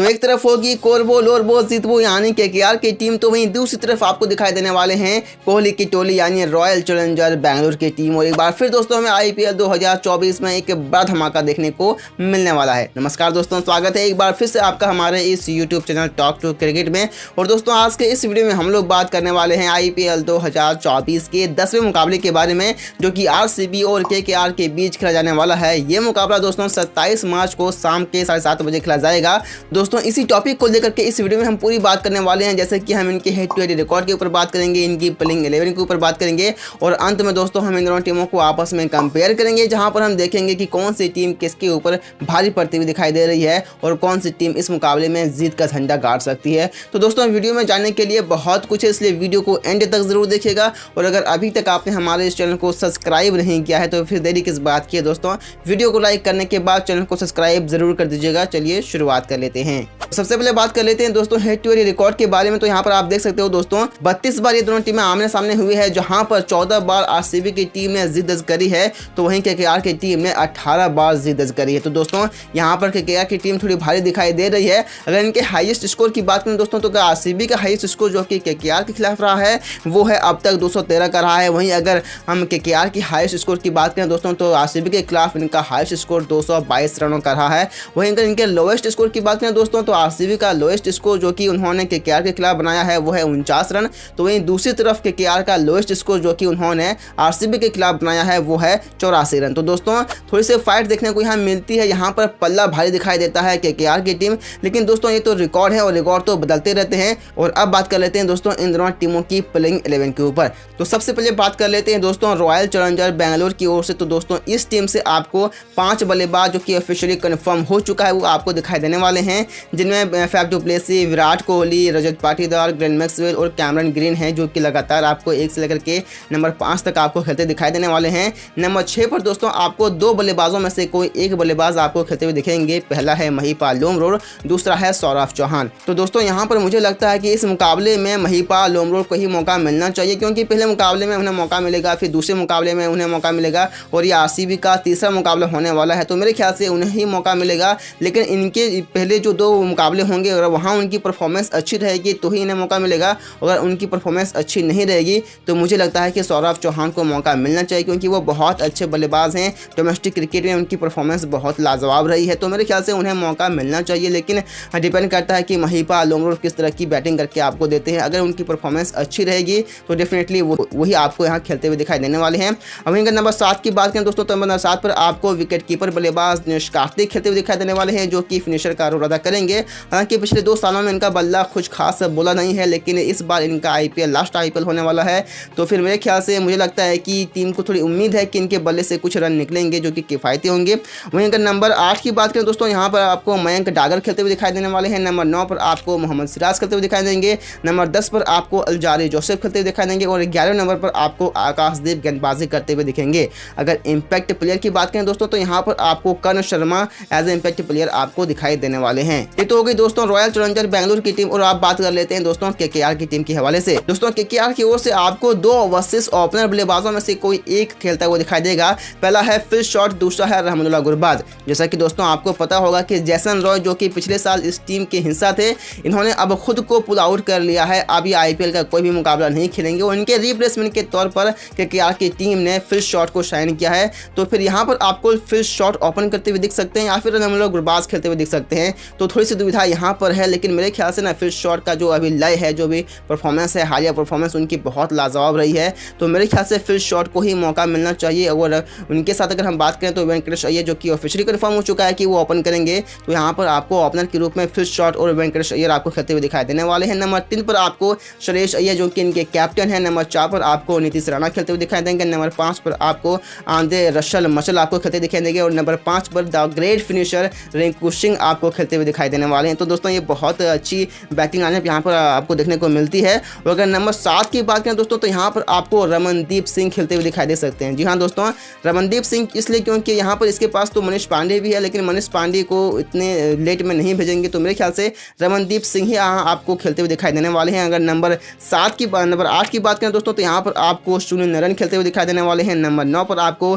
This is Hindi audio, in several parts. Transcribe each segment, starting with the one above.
एक तरफ होगी कोरबो लोरबो जितबो यानी केकेआर की टीम, तो वहीं दूसरी तरफ आपको दिखाई देने वाले हैं कोहली की टोली यानी रॉयल चैलेंजर बेंगलुरु की टीम। और एक बार फिर दोस्तों हमें आईपीएल 2024 में एक बड़ा धमाका देखने को मिलने वाला है। नमस्कार दोस्तों, स्वागत है एक बार फिर से आपका हमारे इस YouTube channel talk to cricket में। और दोस्तों आज के इस वीडियो में हम लोग बात करने वाले हैं आईपीएल 2024 के 10वें मुकाबले के बारे में, जो कि आरसीबी और केकेआर के बीच खेला जाने वाला है। ये मुकाबला दोस्तों 27 मार्च को शाम के 7:30 बजे खेला जाएगा। दोस्तों इसी टॉपिक को लेकर के इस वीडियो में हम पूरी बात करने वाले हैं, जैसे कि हम इनके हेड टू हेड रिकॉर्ड के ऊपर बात करेंगे, इनकी प्लेइंग 11 के ऊपर बात करेंगे और अंत में दोस्तों हम इन दोनों टीमों को आपस में कंपेयर करेंगे, जहां पर हम देखेंगे कि कौन सी टीम किसके ऊपर भारी पड़ती हुई दिखाई दे रही है और कौन सी टीम इस मुकाबले में जीत का झंडा गाड़ सकती है। तो दोस्तों वीडियो में जानने के लिए बहुत कुछ है, इसलिए वीडियो को एंड तक जरूर देखिएगा। और अगर अभी तक आपने हमारे इस चैनल को सब्सक्राइब नहीं किया है तो फिर देरी किस बात की है दोस्तों, वीडियो को लाइक करने के बाद चैनल को सब्सक्राइब जरूर कर दीजिएगा। चलिए शुरुआत कर लेते हैं। सबसे पहले बात कर लेते हैं दोस्तों हेड टू हेड रिकॉर्ड के बारे में। तो यहाँ पर आप देख सकते हो दोस्तों 32 बार ये दोनों टीमें आमने सामने हुई है, जहां पर 14 बार आरसीबी की टीम ने जीत दर्ज करी है, तो वहीं केकेआर की टीम ने 18 बार जीत दर्ज करी है। तो दोस्तों यहाँ पर केकेआर की टीम थोड़ी भारी दिखाई दे रही है। अगर इनके हाईएस्ट स्कोर की बात करें दोस्तों, तो आरसीबी का हाईएस्ट स्कोर जो कि केकेआर के खिलाफ रहा है वो है अब तक 213 का रहा है। वहीं अगर हम केकेआर की हाईएस्ट स्कोर की बात करें दोस्तों, तो आरसीबी के खिलाफ इनका हाईएस्ट स्कोर 222 रनों का रहा है। वहीं अगर इनके लोएस्ट स्कोर की बात करें दोस्तों, तो आरसीबी का लोएस्ट स्कोर जो कि उन्होंने केकेआर के खिलाफ बनाया है वो है 49 रन। तो वहीं दूसरी तरफ केकेआर का लोएस्ट स्कोर जो कि उन्होंने आरसीबी के खिलाफ बनाया है वो है 84 रन। तो दोस्तों थोड़ी सी फाइट देखने को यहाँ मिलती है, यहाँ पर पल्ला भारी दिखाई देता है केकेआर की टीम, लेकिन दोस्तों ये तो रिकॉर्ड है और रिकॉर्ड तो बदलते रहते हैं। और अब बात कर लेते हैं दोस्तों इन दोनों टीमों की प्लेइंग 11 के ऊपर। तो सबसे पहले बात कर लेते हैं दोस्तों रॉयल चैलेंजर बेंगलुरु की ओर से। तो दोस्तों इस टीम से आपको 5 बल्लेबाज जो कि ऑफिशियली कंफर्म हो चुका है वो आपको दिखाई देने वाले हैं, जिनमें Faf du Plessis, Virat Kohli, Rajat Patidar, Glenn Maxwell और कैमरन ग्रीन है, जो कि लगातार आपको 1 से लेकर के नंबर 5 तक आपको खेलते दिखाई देने वाले हैं। नंबर 6 पर दोस्तों आपको 2 बल्लेबाजों में से कोई एक बल्लेबाज आपको खेलते हुए दिखेंगे। पहला है महिपाल लोमरोड, दूसरा है सौरभ चौहान। तो दोस्तों यहाँ पर मुझे लगता है कि इस मुकाबले में महिपाल लोमरोड को ही मौका मिलना चाहिए, क्योंकि पहले मुकाबले में उन्हें मौका मिलेगा, फिर दूसरे मुकाबले में उन्हें मौका मिलेगा और ये आरसीबी का तीसरा मुकाबला होने वाला है। तो मेरे ख्याल से उन्हें ही मौका मिलेगा, लेकिन इनके पहले जो 2 मुकाबले होंगे अगर वहाँ उनकी परफॉर्मेंस अच्छी रहेगी तो ही इन्हें मौका मिलेगा। अगर उनकी परफॉर्मेंस अच्छी नहीं रहेगी तो मुझे लगता है कि सौरभ चौहान को मौका मिलना चाहिए, क्योंकि वो बहुत अच्छे बल्लेबाज हैं। डोमेस्टिक क्रिकेट में उनकी परफॉर्मेंस बहुत लाजवाब रही है, तो मेरे ख्याल से उन्हें मौका मिलना चाहिए। लेकिन डिपेंड करता है कि महिपाल लोमरोड किस तरह की बैटिंग करके आपको देते हैं। अगर उनकी परफॉर्मेंस अच्छी रहेगी तो डेफिनेटली वही आपको यहाँ खेलते हुए दिखाई देने वाले हैं। वहीं अगर नंबर 7 की बात करें दोस्तों, तो नंबर 7 पर आपको विकेट कीपर बल्लेबाज दिनेश कार्तिक खेलते हुए दिखाई देने वाले हैं, जो कि फिनिशर का रोल अदा करेंगे। हालांकि पिछले 2 सालों में इनका बल्ला कुछ खास बोला नहीं है, लेकिन इस बार इनका आईपीएल लास्ट आईपीएल होने वाला है, तो फिर मेरे ख्याल से मुझे लगता है कि टीम को थोड़ी उम्मीद है कि इनके बल्ले से कुछ रन निकलेंगे जो कि किफ़ायती होंगे। वहीं अगर नंबर 8 की बात करें दोस्तों, यहाँ पर आपको मयंक डागर खेलते हुए दिखाई देने वाले हैं। नंबर 9 पर आपको मोहम्मद सिराज खेलते हुए दिखाई देंगे। नंबर 10 पर आपको अल्जारी जोसेफ खेलते हुए दिखाई देंगे और 11वें नंबर पर आपको आकाशदीप गेंदबाजी करते हुए दिखेंगे। अगर इम्पैक्ट प्लेयर की बात करें दोस्तों, तो यहाँ पर आपको Karn Sharma as a impact player आपको दिखाई देने वाले हैं। ये तो हो गई दोस्तों रॉयल चैलेंजर बेंगलुरु की टीम। और आप बात कर लेते हैं दोस्तों केकेआर की टीम के हवाले से। दोस्तों केकेआर की ओर से आपको 2 ओवरसीज ओपनर बल्लेबाजों में से कोई एक खेलता हुआ दिखाई देगा। पहला है फिल शॉट, दूसरा है रहमतुल्लाह गुरबाज। जैसा कि दोस्तों आपको पता होगा कि जैसन रॉय जो कि पिछले साल इस टीम के हिस्सा थे, इन्होंने अब खुद को पुल आउट कर लिया है। अब ये आईपीएल का कोई भी मुकाबला नहीं खेलेंगे और इनके रिप्लेसमेंट के तौर पर केकेआर की टीम ने फिल शॉट को साइन किया है। तो फिर यहाँ पर आपको फिल शॉट ओपन करते हुए दिख सकते हैं या फिर रहमतुल्लाह गुरबाज खेलते हुए दिख सकते हैं। तो थोड़ी सी दुविधा यहाँ पर है, लेकिन मेरे ख्याल से ना फिल शॉट का जो अभी लय है, जो भी परफॉर्मेंस है, हालिया परफॉर्मेंस उनकी बहुत लाजवाब रही है, तो मेरे ख्याल से फिल शॉट को ही मौका मिलना चाहिए। और उनके साथ अगर हम बात करें तो वेंकटेश अय्यर जो कि ऑफिशियली कंफर्म हो चुका है कि वो ओपन करेंगे, तो यहाँ पर आपको ओपनर के रूप में फिल शॉट और वेंकटेश अय्यर आपको खेलते हुए दिखाई देने वाले हैं। नंबर 3 पर आपको सुरेश अय्यर जो कि इनके कैप्टन है। नंबर 4 पर आपको नीतीश राणा खेलते हुए दिखाई देंगे। नंबर 5 पर आपको आंद्रे रसल मचल आपको खेलते दिखाई देंगे और नंबर 5 पर the great finisher Rinku Singh आपको खेलते हुए दिखाई देने वाले हैं। तो दोस्तों ये बहुत अच्छी बैटिंग लाइनअप यहाँ पर आपको देखने को मिलती है। और अगर नंबर 7 की बात करें दोस्तों, तो यहाँ पर आपको रमनदीप सिंह खेलते हुए दिखाई दे सकते हैं। जी हाँ दोस्तों, रमनदीप सिंह इसलिए क्योंकि यहाँ पर इसके पास तो मनीष पांडे भी है, लेकिन मनीष पांडे को इतने लेट में नहीं भेजेंगे, तो मेरे ख्याल से रमनदीप सिंह ही यहाँ आपको खेलते हुए दिखाई देने वाले हैं। अगर नंबर 8 की बात करें दोस्तों, तो यहाँ पर आपको सुनील नारायण खेलते हुए दिखाई देने वाले हैं। नंबर 9 पर आपको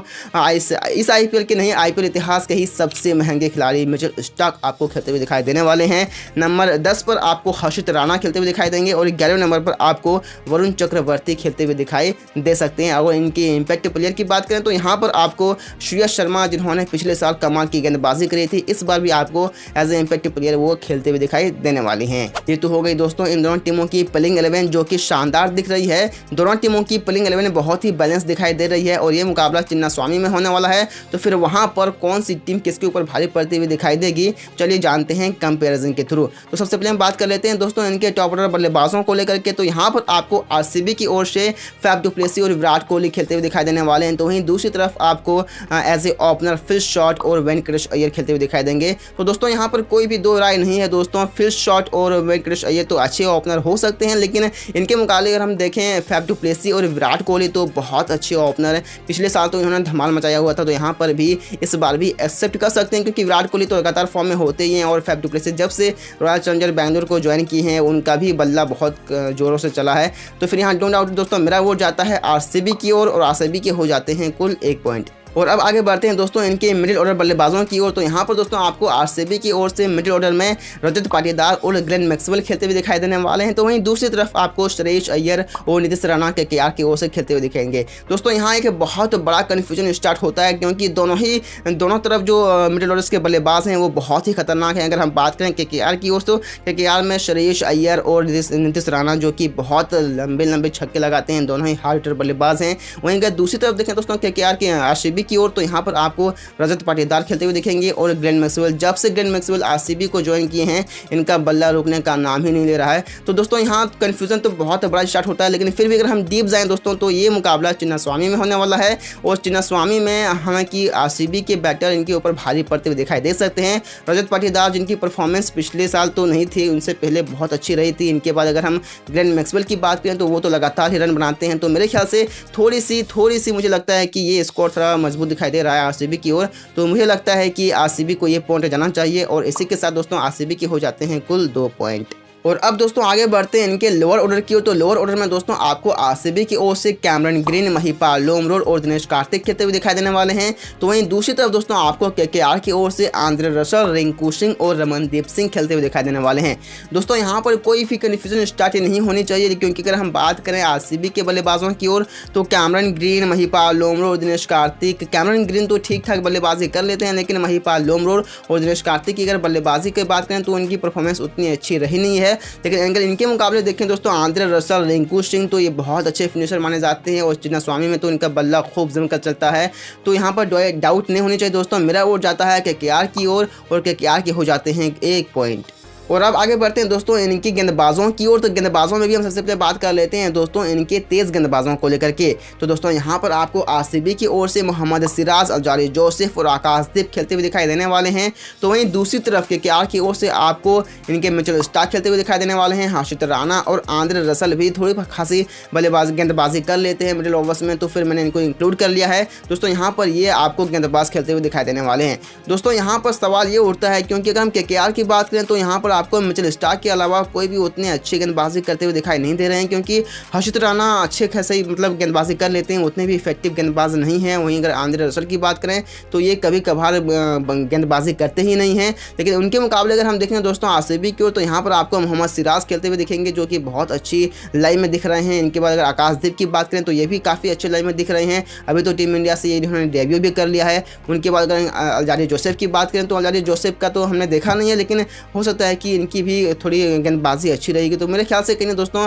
इस आईपीएल के नहीं, आईपीएल इतिहास के ही सबसे महंगे खिलाड़ी मिचेल स्टार्क आपको खेलते हुए दिखाई देने वाले हैं। नंबर 10 पर आपको हर्षित राणा खेलते हुए दिखाई देंगे और 11वें नंबर पर आपको वरुण चक्रवर्ती खेलते हुए दिखाई दे सकते हैं। अगर इनकी इम्पैक्ट प्लेयर की बात करें तो यहाँ पर आपको श्रेयस शर्मा, जिन्होंने पिछले साल कमाल की गेंदबाजी करी थी, इस बार भी आपको एज ए इम्पैक्ट प्लेयर वो खेलते हुए दिखाई देने वाली हैं। ये तो हो गई दोस्तों इन दोनों टीमों की प्लेइंग 11 जो कि शानदार दिख रही है। दोनों टीमों की प्लेइंग 11 बहुत ही बैलेंस दिखाई दे रही है और ये मुकाबला चिन्नास्वामी में होने वाला है। तो फिर वहां पर कौन सी टीम किसके ऊपर भारी पड़ती हुई दिखाई देगी, चलिए जानते हैं कंपैरिजन के थ्रू। तो सबसे पहले हम बात कर लेते हैं दोस्तों इनके टॉप ऑर्डर बल्लेबाजों को लेकर के। तो यहाँ पर आपको आरसीबी की ओर से फैफ डु प्लेसी और विराट कोहली खेलते हुए दिखाई देने वाले हैं। तो वहीं दूसरी तरफ आपको as a opener Phil Salt और वेंकटेश अय्यर खेलते हुए दिखाई देंगे। तो दोस्तों यहाँ पर कोई भी दो राय नहीं है दोस्तों, फिल शॉट और वेंकटेश अय्यर तो अच्छे ओपनर हो सकते हैं, लेकिन इनके मुकाबले अगर हम देखें फैफ डु प्लेसी और विराट कोहली तो बहुत अच्छे ओपनर है। पिछले साल तो इन्होंने धमाल मचाया हुआ था, तो यहाँ पर भी इस बार भी एक्सेप्ट कर सकते हैं क्योंकि विराट कोहली तो लगातार फॉर्म में होते ही हैं और फैफ डु प्लेसी जब से रॉयल चैलेंजर बैंगलोर को ज्वाइन की हैं उनका भी बल्ला बहुत जोरों से चला है। तो फिर यहाँ डोंट डाउट दोस्तों मेरा वोट जाता है आरसीबी की ओर और आरसीबी के हो जाते हैं कुल 1 पॉइंट। और अब आगे बढ़ते हैं दोस्तों इनके मिडिल ऑर्डर बल्लेबाजों की ओर। तो यहाँ पर दोस्तों आपको आरसीबी की ओर से मिडिल ऑर्डर में रजत पाटीदार और ग्लेन मैक्सवेल खेलते हुए दिखाई देने वाले हैं। तो वहीं दूसरी तरफ आपको श्रेयस अय्यर और नीतीश राणा केकेआर की ओर से खेलते हुए दिखेंगे। दोस्तों यहाँ एक बहुत बड़ा कन्फ्यूजन स्टार्ट होता है क्योंकि दोनों तरफ जो मिडिल ऑर्डर्स के बल्लेबाज हैं वो बहुत ही खतरनाक हैं। अगर हम बात करें केकेआर की ओर तो केकेआर में श्रेयस अय्यर और नीतीश राणा जो कि बहुत लंबे छक्के लगाते हैं, दोनों ही हार्ड हिटर बल्लेबाज हैं। वहीं अगर दूसरी तरफ देखें दोस्तों केकेआर के आरसीबी की ओर तो यहाँ पर आपको रजत पाटीदार खेलते हुए दिखेंगे और ग्लेन मैक्सवेल। जब से ग्लेन मैक्सवेल आरसीबी को ज्वाइन किए हैं इनका बल्ला रुकने का नाम ही नहीं ले रहा है। तो दोस्तों यहाँ कन्फ्यूजन तो बहुत बड़ा स्टार्ट होता है, लेकिन फिर भी अगर हम डीप जाएं दोस्तों तो ये मुकाबला चिन्नास्वामी में होने वाला है और चिन्नास्वामी में हालांकि आरसीबी के बैटर इनके ऊपर भारी पड़ते हुए दिखाई दे सकते हैं। रजत पाटीदार जिनकी परफॉर्मेंस पिछले साल तो नहीं थी, उनसे पहले बहुत अच्छी रही थी। इनके बाद अगर हम ग्लेन मैक्सवेल की बात करें तो वो तो लगातार ही रन बनाते हैं। तो मेरे ख्याल से थोड़ी सी मुझे लगता है कि ये स्कोर थोड़ा मजबूत दिखाई दे रहा है आरसीबी की ओर। तो मुझे लगता है कि आरसीबी को ये पॉइंट जाना चाहिए और इसी के साथ दोस्तों आरसीबी के हो जाते हैं कुल 2 पॉइंट। और अब दोस्तों आगे बढ़ते हैं इनके लोअर ऑर्डर की ओर। तो लोअर ऑर्डर में दोस्तों आपको आरसीबी की ओर से कैमरन ग्रीन, महिपाल लोमरोड और दिनेश कार्तिक खेलते हुए दिखाई देने वाले हैं। तो वहीं दूसरी तरफ दोस्तों आपको केकेआर की ओर से आंद्रे रसल, रिंकू सिंह और रमनदीप सिंह खेलते हुए दिखाई देने वाले हैं। दोस्तों यहाँ पर कोई भी कन्फ्यूजन स्टार्ट नहीं होनी चाहिए क्योंकि अगर हम बात करें आरसीबी के बल्लेबाजों की ओर तो Cameron Green, Mahipal Lomror, Dinesh Karthik. Cameron Green तो ठीक ठाक बल्लेबाजी कर लेते हैं, लेकिन महिपाल लोमरोड और दिनेश कार्तिक की अगर बल्लेबाजी की बात करें तो उनकी परफॉर्मेंस उतनी अच्छी रही नहीं है। लेकिन अगर इनके मुकाबले देखें दोस्तों आंद्रे रसल, रिंकू सिंह तो ये बहुत अच्छे फिनिशर माने जाते हैं और चिन्नास्वामी में तो इनका बल्ला खूब जमकर चलता है। तो यहाँ पर डाउट नहीं होनी चाहिए दोस्तों, मेरा वोट जाता है केकेआर की ओर और केकेआर के हो जाते हैं 1 पॉइंट। और अब आगे बढ़ते हैं दोस्तों इनकी गेंदबाजों की ओर। तो गेंदबाजों में भी हम सबसे पहले बात कर लेते हैं दोस्तों इनके तेज गेंदबाजों को लेकर के। तो दोस्तों यहाँ पर आपको आरसीबी की ओर से मोहम्मद सिराज, अल्जारी जोसेफ और आकाशदीप खेलते हुए दिखाई देने वाले हैं। तो वहीं दूसरी तरफ केकेआर की ओर से आपको इनके मिचेल स्टार्क खेलते हुए दिखाई देने वाले हैं। हर्षित राणा और आंद्रे रसल भी थोड़ी खासी गेंदबाजी कर लेते हैं मिडिल ओवर्स में, तो फिर मैंने इनको इंक्लूड कर लिया है। दोस्तों यहाँ पर ये आपको गेंदबाज खेलते हुए दिखाई देने वाले हैं। दोस्तों यहाँ पर सवाल ये उठता है क्योंकि अगर हम केकेआर की बात करें तो यहाँ पर आपको मिचेल स्टार्क के अलावा कोई भी उतने अच्छी गेंदबाजी करते हुए दिखाई नहीं दे रहे हैं क्योंकि हर्षित राणा अच्छे खासे ही गेंदबाजी कर लेते हैं, उतने भी इफेक्टिव गेंदबाज नहीं हैं। वहीं अगर आंद्रे रसल की बात करें तो ये कभी कभार गेंदबाजी करते ही नहीं हैं। लेकिन उनके मुकाबले अगर हम देखें दोस्तों आरसीबी की ओर तो यहाँ पर आपको मोहम्मद सिराज खेलते हुए दिखेंगे जो कि बहुत अच्छी लाइन में दिख रहे हैं। इनके बाद अगर आकाशदीप की बात करें तो ये भी काफ़ी अच्छे लाइन में दिख रहे हैं, अभी तो टीम इंडिया से ये इन्होंने डेब्यू भी कर लिया है। उनके बाद अगर अल्जारी जोसेफ की बात करें तो अल्जारी जोसेफ का तो हमने देखा नहीं है, लेकिन हो सकता है कि इनकी भी थोड़ी गेंदबाजी अच्छी रहेगी। तो मेरे ख्याल से कहीं दोस्तों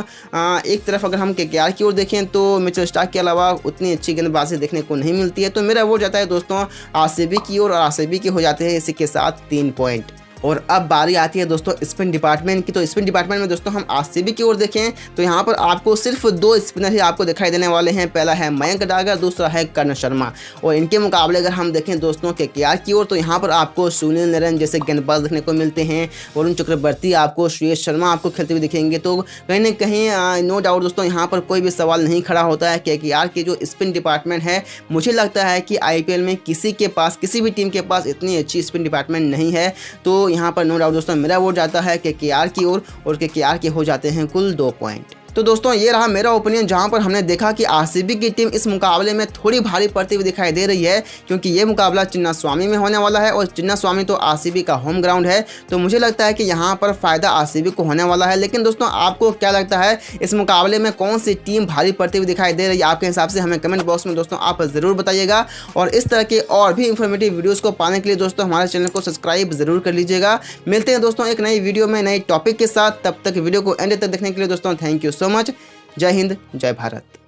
एक तरफ अगर हम केकेआर की ओर देखें तो मिचेल स्टार्क के अलावा उतनी अच्छी गेंदबाजी देखने को नहीं मिलती है। तो मेरा वोट जाता है दोस्तों आरसीबी की ओर और आरसीबी के हो जाते हैं इसी के साथ 3 पॉइंट। और अब बारी आती है दोस्तों स्पिन डिपार्टमेंट की। तो स्पिन डिपार्टमेंट में दोस्तों हम आरसीबी की ओर देखें तो यहाँ पर आपको सिर्फ 2 स्पिनर ही आपको दिखाई देने वाले हैं। पहला है मयंक डागर, दूसरा है कर्ण शर्मा। और इनके मुकाबले अगर हम देखें दोस्तों केकेआर की ओर तो यहाँ पर आपको सुनील नारायण जैसे गेंदबाज देखने को मिलते हैं, वरुण चक्रवर्ती, आपको श्रेयस शर्मा आपको खेलते हुए दिखेंगे। तो कहीं ना कहीं नो डाउट दोस्तों यहाँ पर कोई भी सवाल नहीं खड़ा होता है। केकेआर की जो स्पिन डिपार्टमेंट है मुझे लगता है कि आईपीएल में किसी भी टीम के पास इतनी अच्छी स्पिन डिपार्टमेंट नहीं है। तो यहाँ पर नो डाउट दोस्तों मेरा वोट जाता है केकेआर की ओर और केकेआर के हो जाते हैं कुल 2 पॉइंट। तो दोस्तों ये रहा मेरा ओपिनियन, जहां पर हमने देखा कि आरसीबी की टीम इस मुकाबले में थोड़ी भारी पड़ती हुई दिखाई दे रही है, क्योंकि ये मुकाबला चिन्नास्वामी में होने वाला है और चिन्नास्वामी तो आरसीबी का होम ग्राउंड है। तो मुझे लगता है कि यहाँ पर फायदा आरसीबी को होने वाला है। लेकिन दोस्तों आपको क्या लगता है, इस मुकाबले में कौन सी टीम भारी पड़ती हुई दिखाई दे रही है? आपके हिसाब से हमें कमेंट बॉक्स में दोस्तों आप ज़रूर बताइएगा। और इस तरह के और भी इंफॉर्मेटिव वीडियोज़ को पाने के लिए दोस्तों हमारे चैनल को सब्सक्राइब जरूर कर लीजिएगा। मिलते हैं दोस्तों एक नई वीडियो में नई टॉपिक के साथ। तब तक वीडियो को एंड तक देखने के लिए दोस्तों थैंक यू सो मच। जय हिंद, जय भारत।